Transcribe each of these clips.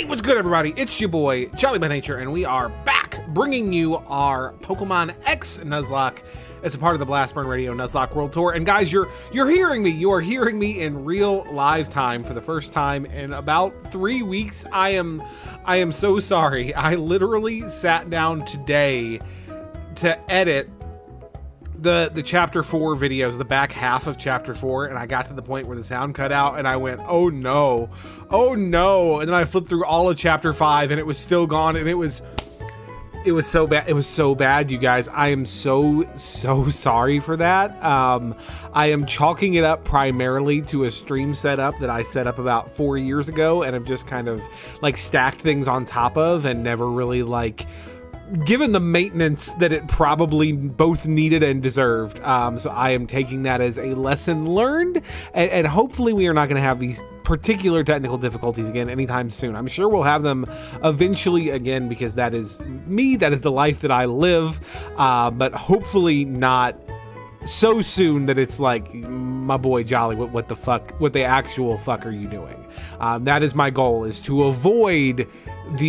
What's good, everybody? It's your boy, Jolly by Nature, and we are back bringing you our Pokemon X Nuzlocke as a part of the Blastburn Radio Nuzlocke World Tour. And guys, you're hearing me. You are hearing me in real live time for the first time in about 3 weeks. I am so sorry. I literally sat down today to edit the chapter 4 videos, the back half of chapter 4, and I got to the point where the sound cut out and I went, oh no, and then I flipped through all of chapter 5 and it was still gone, and it was so bad. It was so bad, you guys. I am so sorry for that. I am chalking it up primarily to a stream setup that I set up about 4 years ago, and I've just kind of like stacked things on top of and never really like given the maintenance that it probably both needed and deserved. So I am taking that as a lesson learned, and hopefully we are not going to have these particular technical difficulties again anytime soon. I'm sure we'll have them eventually again, because that is me, that is the life that I live, but hopefully not so soon that it's like, my boy Jolly, what the actual fuck are you doing? That is my goal, is to avoid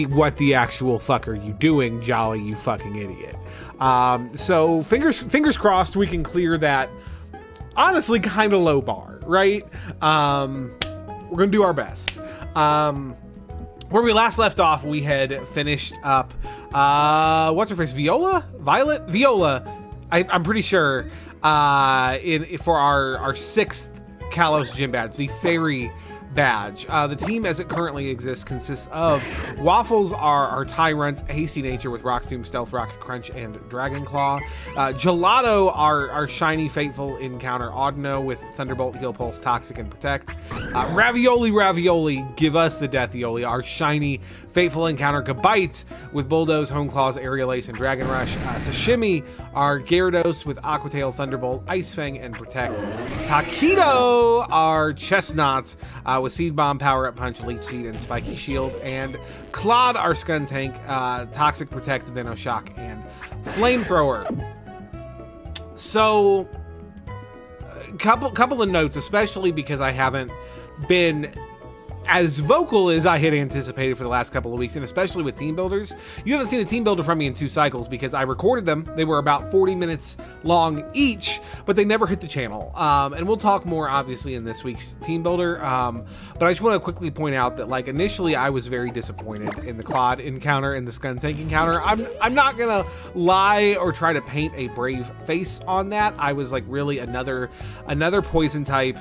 what the actual fuck are you doing, Jolly, you fucking idiot. So fingers crossed we can clear that honestly kind of low bar, right? We're gonna do our best. Where we last left off, we had finished up what's her face, Viola, I'm pretty sure, for our 6th Kalos gym badge, the fairy badge. The team as it currently exists consists of Waffles, our Tyrant, Hasty Nature with Rock Tomb, Stealth Rock, Crunch, and Dragon Claw. Gelato, our shiny Fateful Encounter Audino with Thunderbolt, Heal Pulse, Toxic, and Protect. Ravioli, Give Us the Deathioli, our shiny Fateful Encounter Gabite with Bulldoze, Home Claws, Aerial Ace, and Dragon Rush. Sashimi, our Gyarados with Aqua Tail, Thunderbolt, Ice Fang, and Protect. Taquito, our Chestnut with Seed Bomb, Power Up Punch, Leech Seed, and Spiky Shield. And Claude, our Skuntank, Toxic, Protect, Venoshock, and Flamethrower. So, couple of notes, especially because I haven't been as vocal as I had anticipated for the last couple of weeks, and especially with team builders. You haven't seen a team builder from me in 2 cycles because I recorded them. They were about 40 minutes long each, but they never hit the channel. And we'll talk more obviously in this week's team builder. But I just want to quickly point out that, like, initially I was very disappointed in the Claude encounter and the Skuntank encounter. I'm not gonna lie or try to paint a brave face on that. I was like, really another poison type.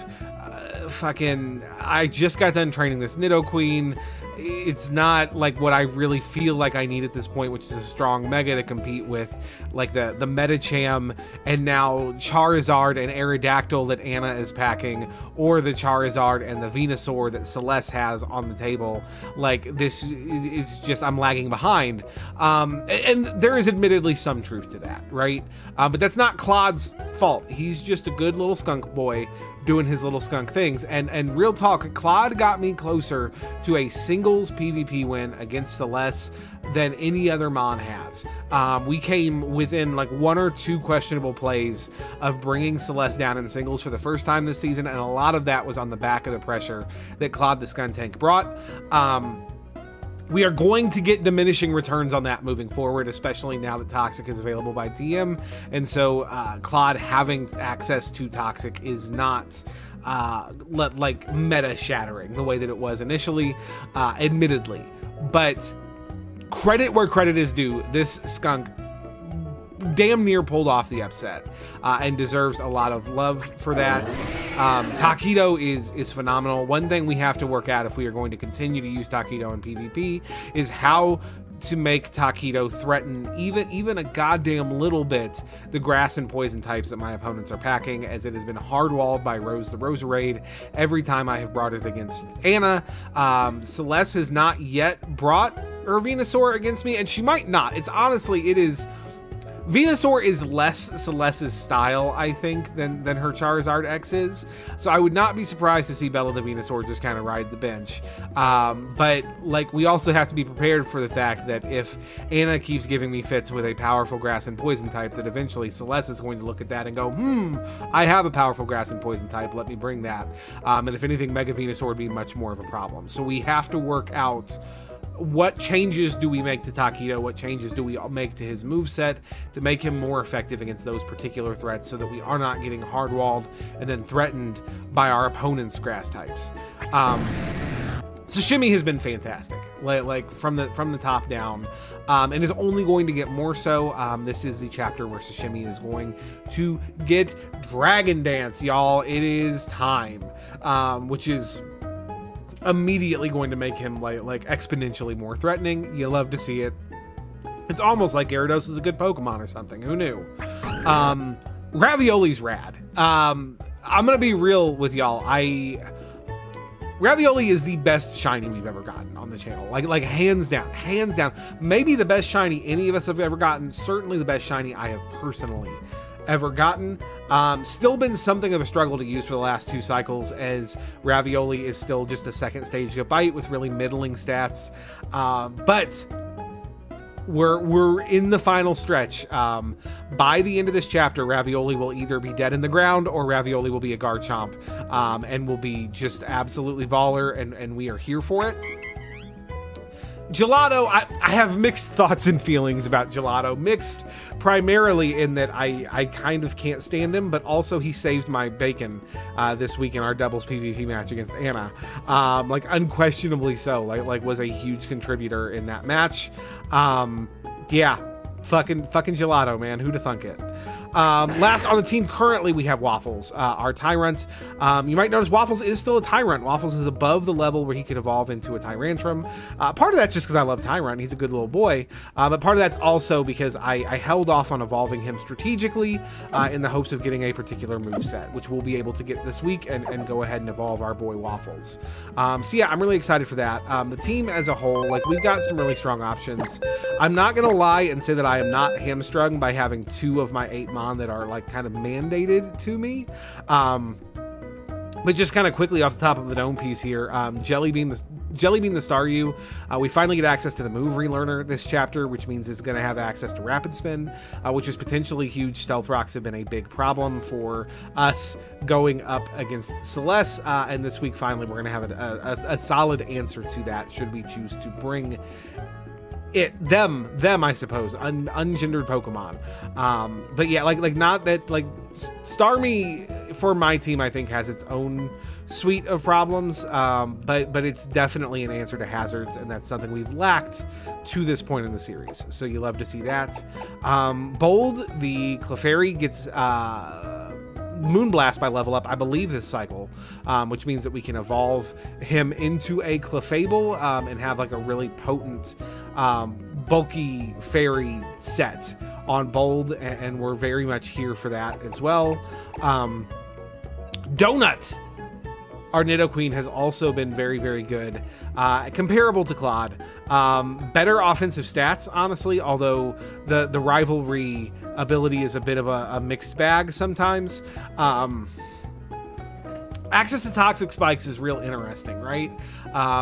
I just got done training this Nidoqueen. It's not like what I really feel like I need at this point, which is a strong Mega to compete with like the Medicham and now Charizard and Aerodactyl that Anna is packing, or the Charizard and the Venusaur that Celeste has on the table. Like, this is just, I'm lagging behind. And there is admittedly some truth to that, right? But that's not Claude's fault. He's just a good little skunk boy doing his little skunk things, and real talk, Claude got me closer to a singles PvP win against Celeste than any other Mon has. We came within like 1 or 2 questionable plays of bringing Celeste down in singles for the first time this season, and a lot of that was on the back of the pressure that Claude the Skuntank brought. We are going to get diminishing returns on that moving forward, especially now that Toxic is available by TM. And so Claude having access to Toxic is not like meta shattering the way that it was initially, admittedly. But credit where credit is due, this skunk damn near pulled off the upset, and deserves a lot of love for that. Taquito is phenomenal. One thing we have to work out if we are going to continue to use Taquito in PvP is how to make Taquito threaten even a goddamn little bit the grass and poison types that my opponents are packing, as it has been hard-walled by Rose the Roserade every time I have brought it against Anna. Celeste has not yet brought her Venusaur against me, and she might not. It's honestly, it is... Venusaur is less Celeste's style, I think, than her Charizard X is. So I would not be surprised to see Bella the Venusaur just kind of ride the bench. But like, we also have to be prepared for the fact that if Anna keeps giving me fits with a powerful grass and poison type, that eventually Celeste is going to look at that and go, I have a powerful grass and poison type, let me bring that. And if anything, Mega Venusaur would be much more of a problem. So we have to work out what changes do we make to Takeover? What changes do we make to his moveset to make him more effective against those particular threats so that we are not getting hard-walled and then threatened by our opponent's grass types? Sashimi has been fantastic, like from the top down, and is only going to get more so. This is the chapter where Sashimi is going to get Dragon Dance, y'all. It is time, which is immediately going to make him like exponentially more threatening. You love to see it. It's almost like Gyarados is a good Pokemon or something. Who knew? Ravioli's rad. I'm gonna be real with y'all. Ravioli is the best shiny we've ever gotten on the channel. Like hands down, hands down. Maybe the best shiny any of us have ever gotten. Certainly the best shiny I have personally ever gotten. Still been something of a struggle to use for the last 2 cycles, as Ravioli is still just a second stage Gabite with really middling stats. But we're in the final stretch. By the end of this chapter, Ravioli will either be dead in the ground or Ravioli will be a Garchomp, and will be just absolutely baller, and we are here for it. Gelato, I have mixed thoughts and feelings about Gelato. Mixed primarily in that I kind of can't stand him, but also he saved my bacon this week in our doubles PvP match against Anna. Like unquestionably so. Like was a huge contributor in that match. Yeah, fucking Gelato, man. Who'da thunk it? Last on the team currently, we have Waffles, our Tyrant. You might notice Waffles is still a Tyrant. Waffles is above the level where he could evolve into a Tyrantrum. Part of that's just because I love Tyrant. He's a good little boy. But part of that's also because I held off on evolving him strategically in the hopes of getting a particular moveset, which we'll be able to get this week and go ahead and evolve our boy Waffles. So yeah, I'm really excited for that. The team as a whole, like we've got some really strong options. I'm not going to lie and say that I am not hamstrung by having 2 of my 8 mon that are like kind of mandated to me. But just kind of quickly off the top of the dome piece here, Jelly Bean the Staryu, we finally get access to the move relearner this chapter, which means it's going to have access to Rapid Spin, which is potentially huge. Stealth Rocks have been a big problem for us going up against Celeste, and this week finally we're going to have a solid answer to that should we choose to bring them I suppose, ungendered Pokemon. But yeah, like not that, like Starmie for my team I think has its own suite of problems, but it's definitely an answer to hazards, and that's something we've lacked to this point in the series, so you love to see that. Bold, the Clefairy, gets Moonblast by level up, I believe, this cycle, which means that we can evolve him into a Clefable and have like a really potent bulky fairy set on Bold, and we're very much here for that as well. Donut, our Nidoqueen, has also been very, very good, comparable to Claude. Better offensive stats, honestly, although the rivalry ability is a bit of a mixed bag sometimes. Access to Toxic Spikes is real interesting, right?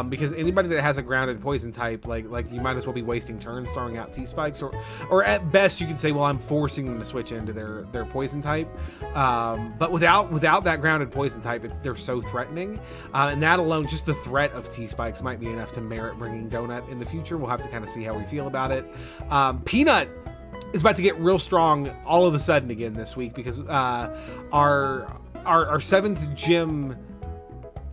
Because anybody that has a grounded poison type, like you might as well be wasting turns throwing out T-Spikes, or at best you can say, well, I'm forcing them to switch into their poison type. But without that grounded poison type, they're so threatening, and that alone, just the threat of T-Spikes might be enough to merit bringing Donut in the future. We'll have to kind of see how we feel about it. Peanut is about to get real strong all of a sudden again this week, because our 7th gym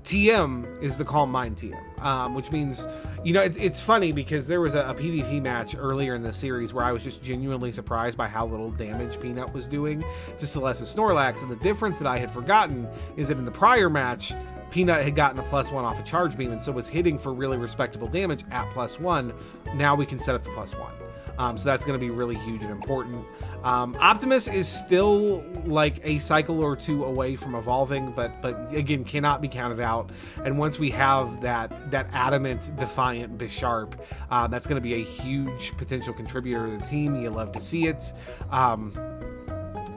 TM is the Calm Mind TM, which means, you know, it's funny because there was a PvP match earlier in the series where I was just genuinely surprised by how little damage Peanut was doing to Celeste's Snorlax, and the difference that I had forgotten is that in the prior match, Peanut had gotten a +1 off a Charge Beam and so was hitting for really respectable damage at +1. Now we can set up the +1. So that's going to be really huge and important. Optimus is still like a cycle or 2 away from evolving, but again, cannot be counted out. And once we have that adamant, defiant Bisharp, that's going to be a huge potential contributor to the team. You love to see it.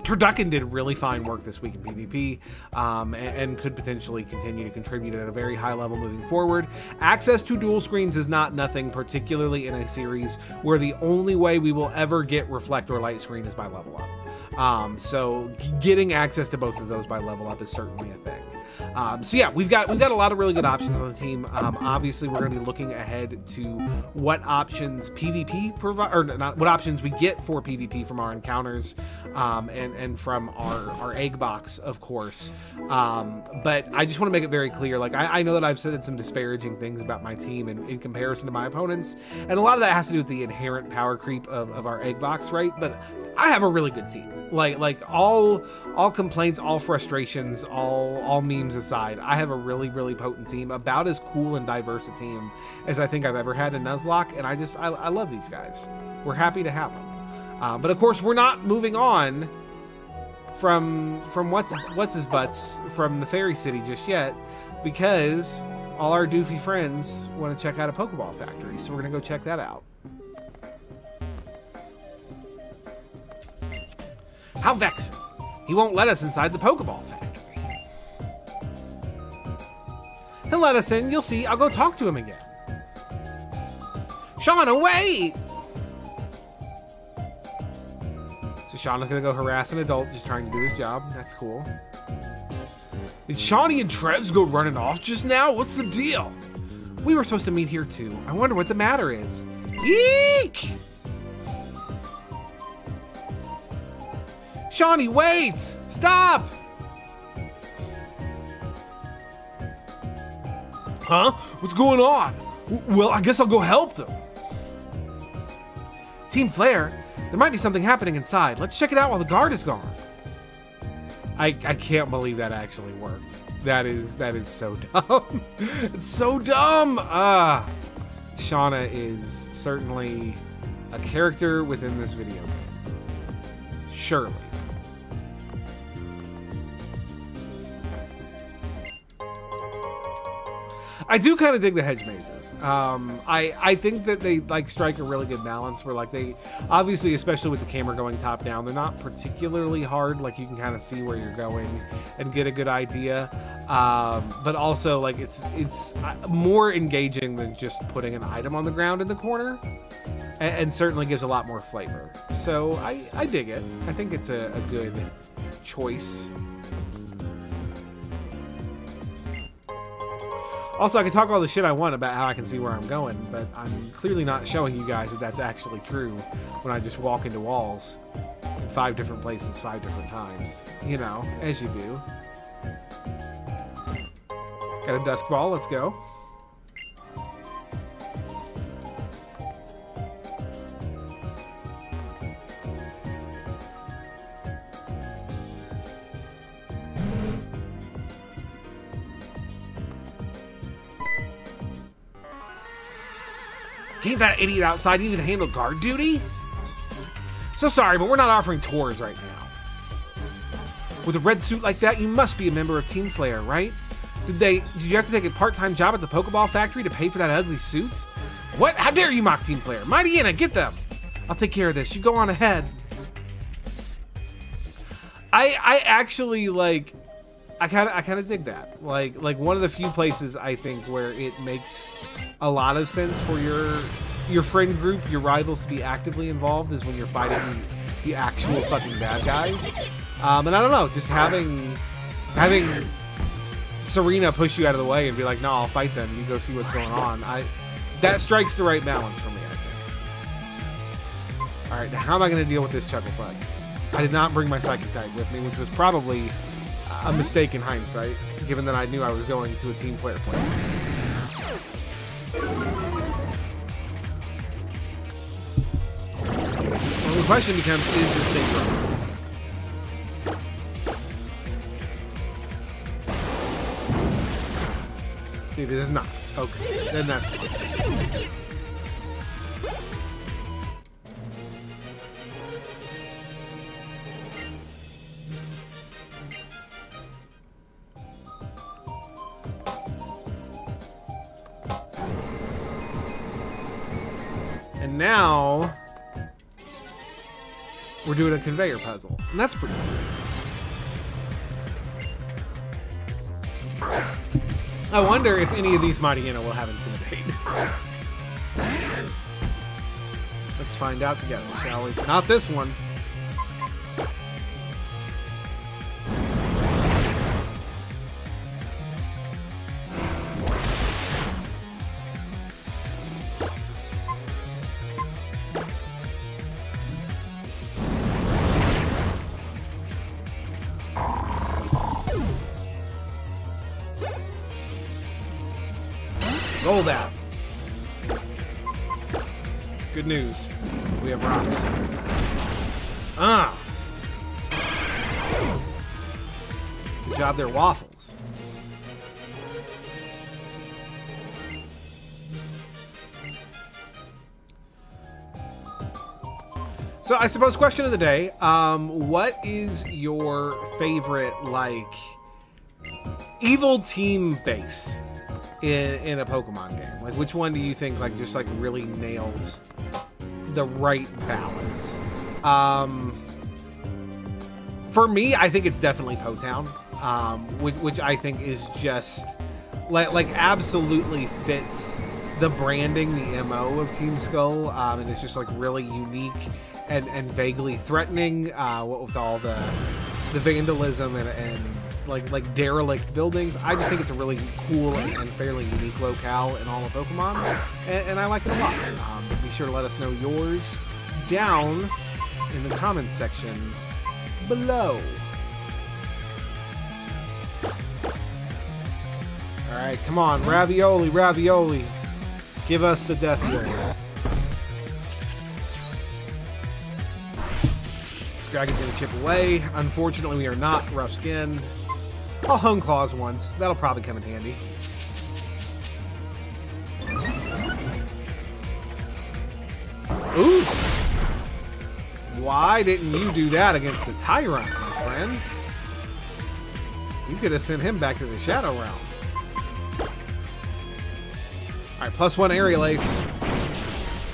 Turducken did really fine work this week in PvP, and could potentially continue to contribute at a very high level moving forward. Access to dual screens is not nothing, particularly in a series where the only way we will ever get Reflect or Light Screen is by level up. So getting access to both of those by level up is certainly a thing. So yeah, we've got a lot of really good options on the team. Obviously, we're going to be looking ahead to what options PvP provide, or not what options we get for PvP from our encounters, and from our egg box, of course. But I just want to make it very clear. Like I know that I've said some disparaging things about my team in comparison to my opponents, and a lot of that has to do with the inherent power creep of our egg box, right? But I have a really good team. Like all complaints, all frustrations, all memes aside, I have a really potent team, about as cool and diverse a team as I think I've ever had in Nuzlocke, and I love these guys. We're happy to have them. But of course, we're not moving on from what's his butts from the Fairy City just yet, because all our doofy friends want to check out a Pokeball factory, so we're gonna go check that out. How vexing. He won't let us inside the Pokeball factory. He'll let us in, you'll see. I'll go talk to him again. Shauna, wait! So Shauna's gonna go harass an adult just trying to do his job. That's cool. Did Shawnee and Trevs go running off just now? What's the deal? We were supposed to meet here too. I wonder what the matter is. Eek! Shawnee, wait! Stop! Huh? What's going on? Well, I guess I'll go help them. Team Flare, there might be something happening inside. Let's check it out while the guard is gone. I can't believe that actually worked. That is so dumb. It's so dumb. Shauna is certainly a character within this video game. Surely. I do kind of dig the hedge mazes. I think that they like strike a really good balance where like they obviously, especially with the camera going top down, they're not particularly hard. Like you can kind of see where you're going and get a good idea. But also like it's more engaging than just putting an item on the ground in the corner, and certainly gives a lot more flavor. So I dig it. I think it's a good choice. Also, I can talk all the shit I want about how I can see where I'm going, but I'm clearly not showing you guys that that's actually true when I just walk into walls in 5 different places 5 different times. You know, as you do. Got a dusk ball, let's go. Can't that idiot outside even handle guard duty? So sorry, but we're not offering tours right now. With a red suit like that, you must be a member of Team Flare, right? Did you have to take a part-time job at the Pokeball factory to pay for that ugly suit? What? How dare you mock Team Flare? Mighty Anna, get them! I'll take care of this. You go on ahead. I actually like. I kind of dig that. Like one of the few places I think where it makes a lot of sense for your friend group, your rivals, to be actively involved is when you're fighting the actual fucking bad guys. And I don't know, just having Serena push you out of the way and be like, no, I'll fight them. You go see what's going on. That strikes the right balance for me, I think. All right, now how am I going to deal with this Chucklefuck? I did not bring my Psychic type with me, which was probably a mistake in hindsight, given that I knew I was going to a Team Flare place. Well, the question becomes, is this thing broken? It is not. Okay, then that's it. And now we're doing a conveyor puzzle, and that's pretty cool. I wonder if any of these Mighty Anna will have Intimidate. Let's find out together, shall we? Not this one. Roll that. Good news. We have rocks. Ah. Good job there, Waffles. So I suppose question of the day, what is your favorite, like, evil team base in a Pokemon game? Like, which one do you think, like, just, like, really nails the right balance? For me, I think it's definitely Potown, which I think is just, like absolutely fits the branding, the MO of Team Skull, and it's just, like, really unique and vaguely threatening, what with all the vandalism and like derelict buildings. I just think it's a really cool and fairly unique locale in all of Pokemon, and I like it a lot. Be sure to let us know yours down in the comments section below. Alright, come on, Ravioli, Ravioli. Give us the death blow. Dragon's gonna chip away. Unfortunately, we are not rough skinned. I'll Hone Claws once. That'll probably come in handy. Oof! Why didn't you do that against the Tyrant, my friend? You could have sent him back to the Shadow Realm. Alright, +1 Aerial Ace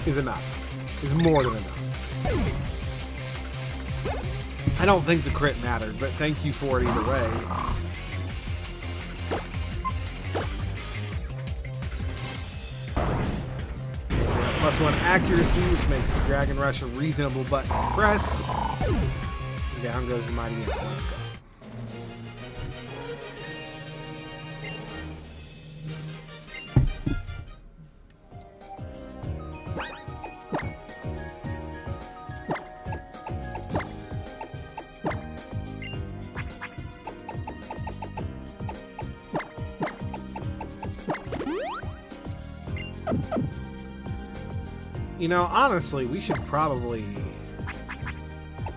is enough. Is more than enough. I don't think the crit mattered, but thank you for it either way. +1 accuracy, which makes the Dragon Rush a reasonable button to press. And down goes the Mighty Imp. Let's go. You know, honestly, we should probably...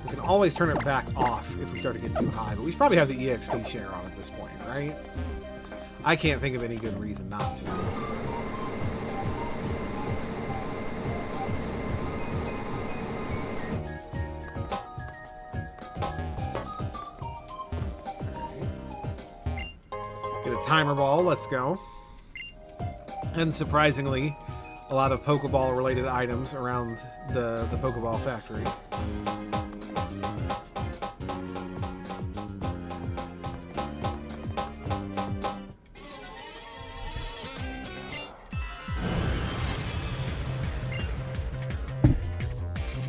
We can always turn it back off if we start to get too high, but we should probably have the EXP share on at this point, right? I can't think of any good reason not to. Get a timer ball, let's go. And surprisingly, a lot of Pokeball related items around the Pokeball factory.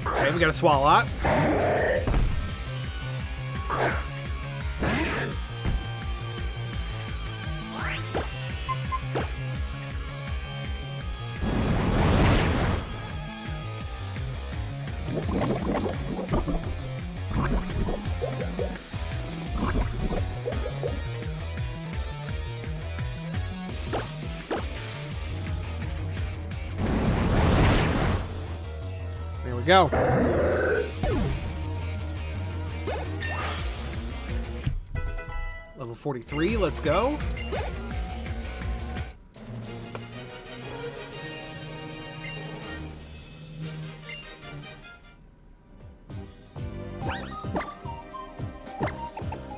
Okay, we got a Swalot. There we go. Level 43, let's go.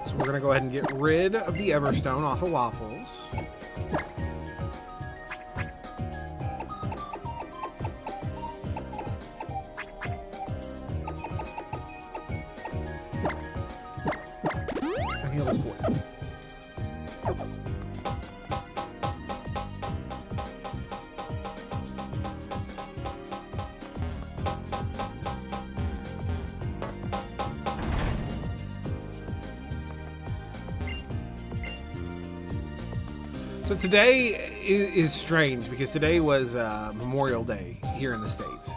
So we're gonna go ahead and get rid of the Everstone off of Waffles. And heal this poison. So today is strange because today was Memorial Day here in the States.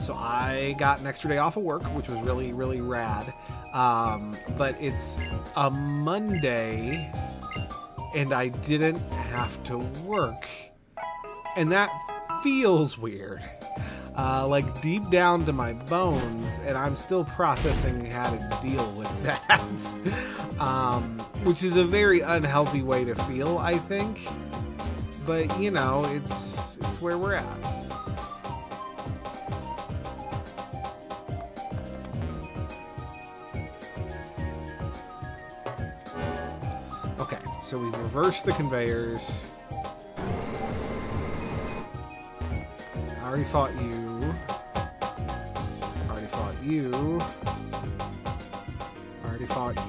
So I got an extra day off of work, which was really, really rad. But it's a Monday and I didn't have to work And that feels weird. Like deep down to my bones, and I'm still processing how to deal with that. Which is a very unhealthy way to feel, I think. But, you know, it's where we're at. Okay, so we've reversed the conveyors. I already fought you. I already fought you. I already fought you.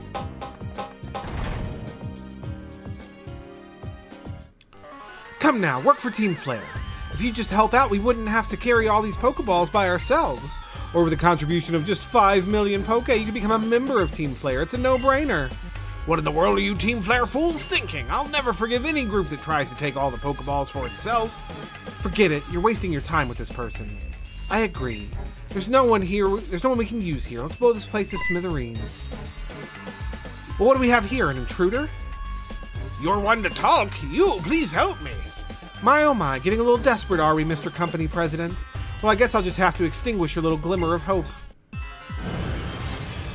Come now, work for Team Flare. If you just help out, we wouldn't have to carry all these Pokeballs by ourselves. Or with a contribution of just 5 million Poke, you can become a member of Team Flare. It's a no-brainer. What in the world are you Team Flare fools thinking? I'll never forgive any group that tries to take all the Pokeballs for itself. Forget it. You're wasting your time with this person. I agree. There's no one here. There's no one we can use here. Let's blow this place to smithereens. Well, what do we have here? An intruder? You're one to talk. You, please help me. My oh my, getting a little desperate, are we, Mr. Company President? Well, I guess I'll just have to extinguish your little glimmer of hope.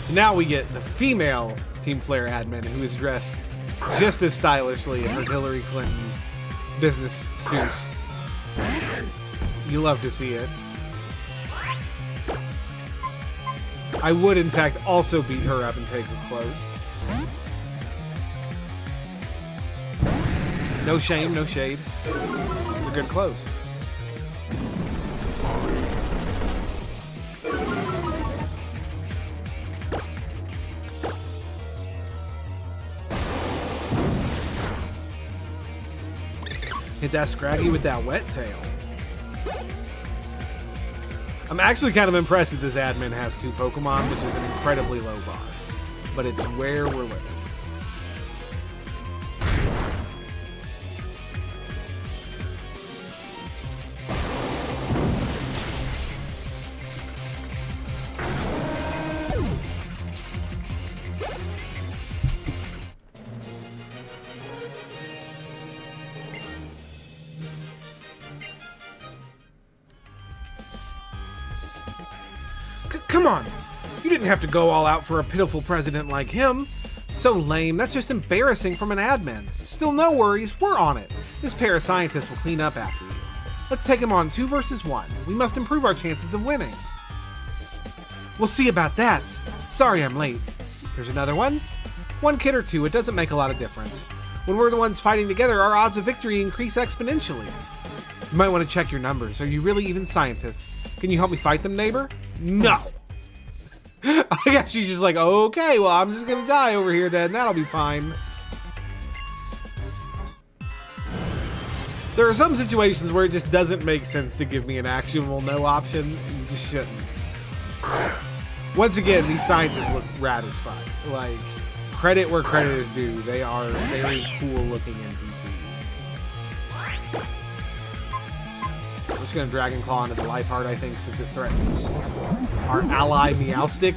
So now we get the female Team Flare admin who is dressed just as stylishly in her Hillary Clinton business suit. You love to see it. I would, in fact, also beat her up and take her clothes. No shame, no shade. They're good clothes. Hit that Scraggy with that wet tail. I'm actually kind of impressed that this admin has 2 Pokemon, which is an incredibly low bar. But it's where we're living. Come on! You didn't have to go all out for a pitiful president like him. So lame, that's just embarrassing from an admin. Still, no worries, we're on it. This pair of scientists will clean up after you. Let's take him on 2 versus 1. We must improve our chances of winning. We'll see about that. Sorry I'm late. There's another one. 1 kid or 2, it doesn't make a lot of difference. When we're the ones fighting together, our odds of victory increase exponentially. You might want to check your numbers. Are you really even scientists? Can you help me fight them, neighbor? No! I guess she's just like, okay, well, I'm just gonna die over here then. That'll be fine. There are some situations where it just doesn't make sense to give me an actionable no option. You just shouldn't. Once again, these scientists look rad as fuck. Like, credit where credit is due. They are very cool looking NPCs. I'm just gonna Dragon Claw into the Liepard, I think, since it threatens our ally Meowstic,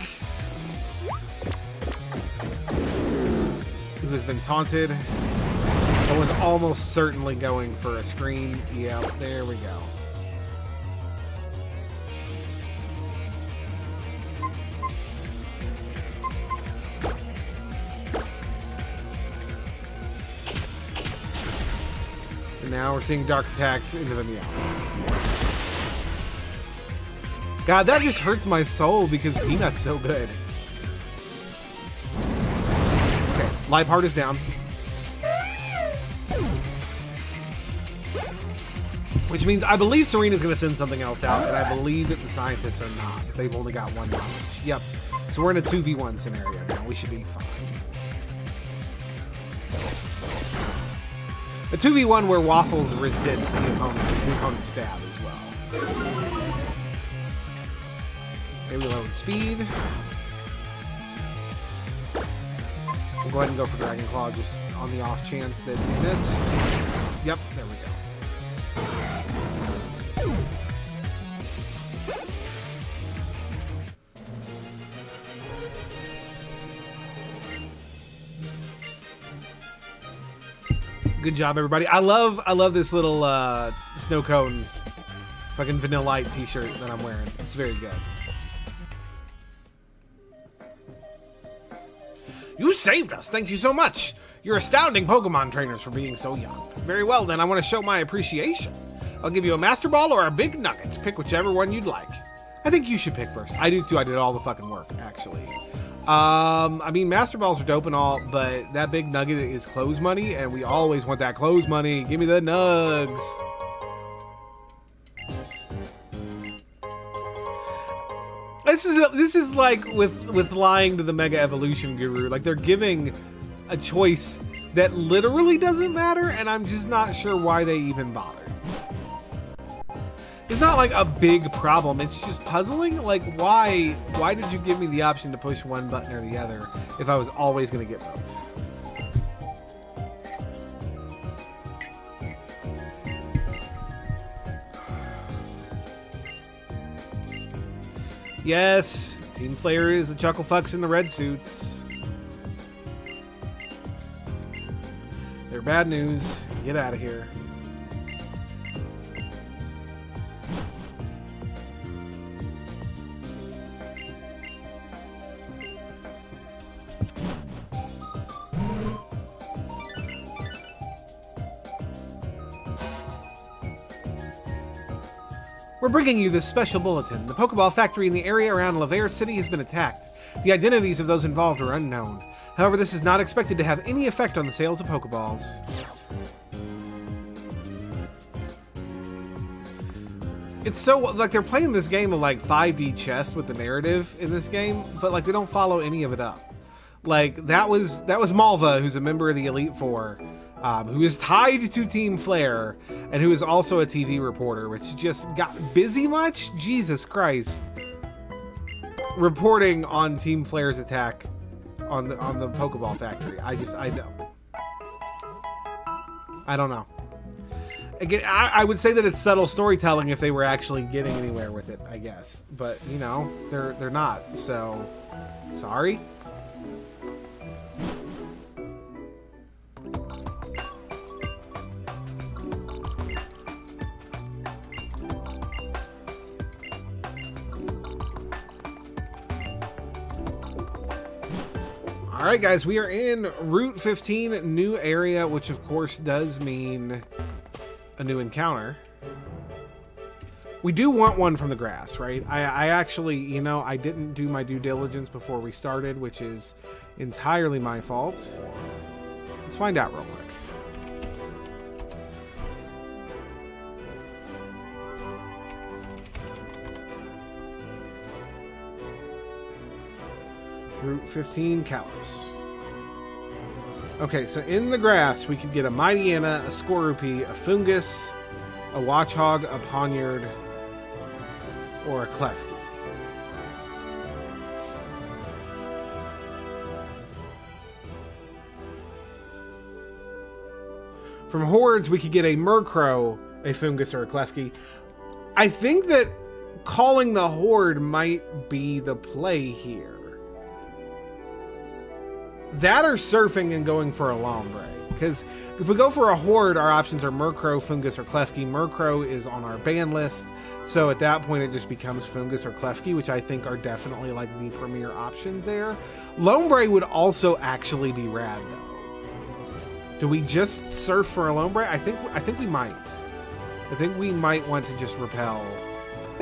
who has been taunted. I was almost certainly going for a screen. Yep, there we go. And now we're seeing dark attacks into the Meowstic. God, that just hurts my soul because Peanut's so good. Okay, Liepard is down. Which means I believe Serena's going to send something else out, and I believe that the scientists are not. They've only got 1 knowledge. Yep. So we're in a 2v1 scenario now. We should be fine. A 2v1 where Waffles resists the opponent's stab as well. Maybe load speed. We'll go ahead and go for Dragon Claw just on the off chance that we miss. Yep, there we go. Good job, everybody. I love this little snow cone fucking Vanilla Light t-shirt that I'm wearing. It's very good. You saved us. Thank you so much. You're astounding Pokemon trainers for being so young. Very well, then. I want to show my appreciation. I'll give you a Master Ball or a Big Nugget. Pick whichever one you'd like. I think you should pick first. I do, too. I did all the fucking work, actually. I mean, Master Balls are dope and all, but that Big Nugget is clothes money, and we always want that clothes money. Give me the nugs. This is like with lying to the Mega Evolution Guru. Like, they're giving a choice that literally doesn't matter, and I'm just not sure why they even bothered. It's not like a big problem, it's just puzzling. Like, why did you give me the option to push one button or the other if I was always going to get both? Yes, Team Flare is the Chuckle Fucks in the red suits. They're bad news. Get out of here. We're bringing you this special bulletin. The Pokeball factory in the area around Laver City has been attacked. The identities of those involved are unknown. However, this is not expected to have any effect on the sales of Pokeballs. It's so, like, they're playing this game of, like, 5D chess with the narrative in this game, but, like, they don't follow any of it up. Like, that was Malva, who's a member of the Elite Four, who is tied to Team Flare, and who is also a TV reporter, which just got busy much? Jesus Christ. Reporting on Team Flare's attack on the Pokeball factory. I don't know. Again, I would say that it's subtle storytelling if they were actually getting anywhere with it, I guess. But, you know, they're not, so sorry. Alright guys, we are in Route 15, new area, which of course does mean a new encounter. We do want one from the grass, right? I actually, you know, I didn't do my due diligence before we started, which is entirely my fault. Let's find out real quick. Route 15, Kalos. Okay, so in the grass, we could get a Mightyena, a Scorupi, a Fungus, a Watchog, a Poniard, or a Klefki. From Hordes, we could get a Murkrow, a Fungus, or a Klefki. I think that calling the Horde might be the play here. That or surfing and going for a Lombre. Because if we go for a Horde, our options are Murkrow, Fungus, or Klefki. Murkrow is on our ban list, so at that point it just becomes Fungus or Klefki, which I think are definitely like the premier options there. Lombre would also actually be rad, though. Do we just surf for a Lombre? I think we might. I think we might want to just repel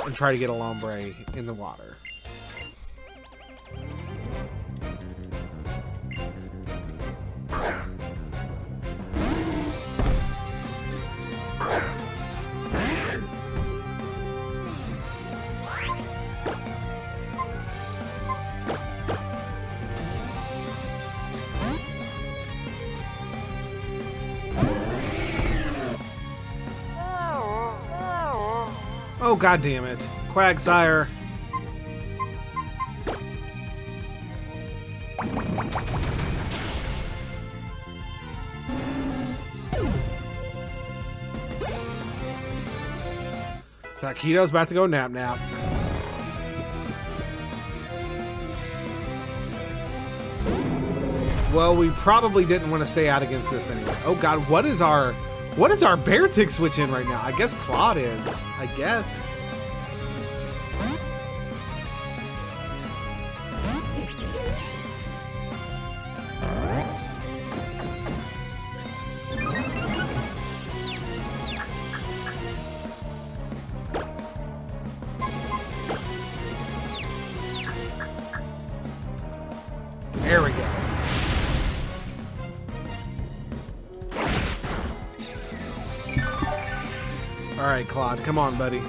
and try to get a Lombre in the water. Oh, god damn it. Quagsire. Taquito's about to go nap-nap. Well, we probably didn't want to stay out against this anyway. Oh god, what is our bear tick switch in right now? I guess Claude is. I guess. There we go. Alright, Claude, come on, buddy.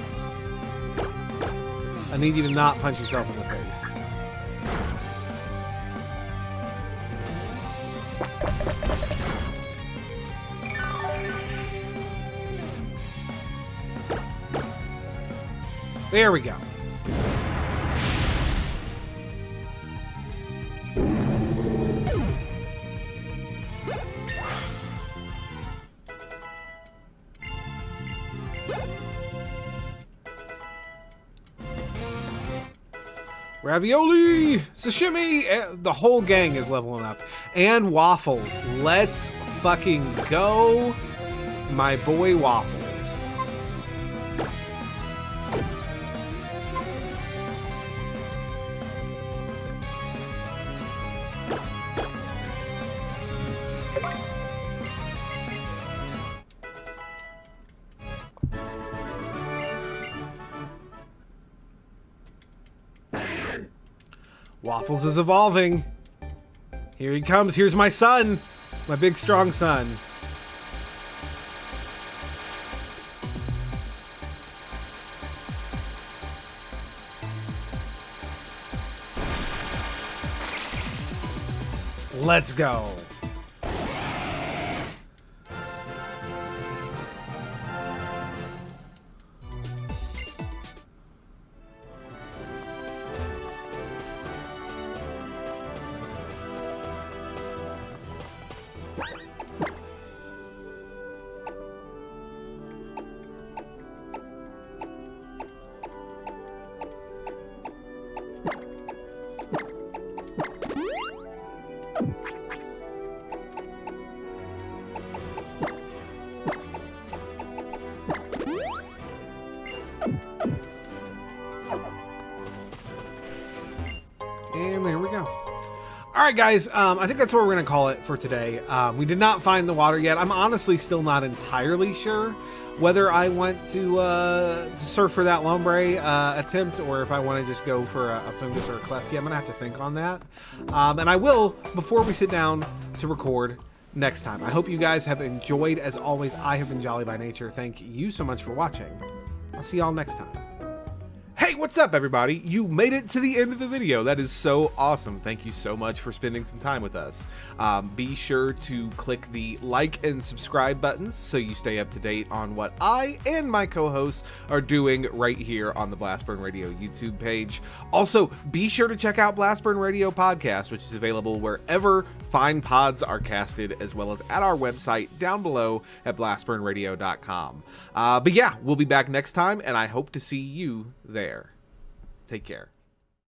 I need you to not punch yourself in the face. There we go. Ravioli, sashimi, the whole gang is leveling up. And Waffles. Let's fucking go, my boy Waffles. Waffles is evolving. Here he comes. Here's my son. My big, strong son. Let's go. And there we go. All right, guys. I think that's what we're going to call it for today. We did not find the water yet. I'm honestly still not entirely sure whether I want to surf for that Lombre attempt or if I want to just go for a Fungus or a Klefki. I'm going to have to think on that. And I will before we sit down to record next time. I hope you guys have enjoyed. As always, I have been Jolly by Nature. Thank you so much for watching. I'll see y'all next time. Hey, what's up, everybody? You made it to the end of the video. That is so awesome. Thank you so much for spending some time with us. Be sure to click the like and subscribe buttons so you stay up to date on what I and my co-hosts are doing right here on the Blastburn Radio YouTube page. Also, be sure to check out Blastburn Radio Podcast, which is available wherever fine pods are casted, as well as at our website down below at blastburnradio.com. But yeah, we'll be back next time, and I hope to see you there. Take care.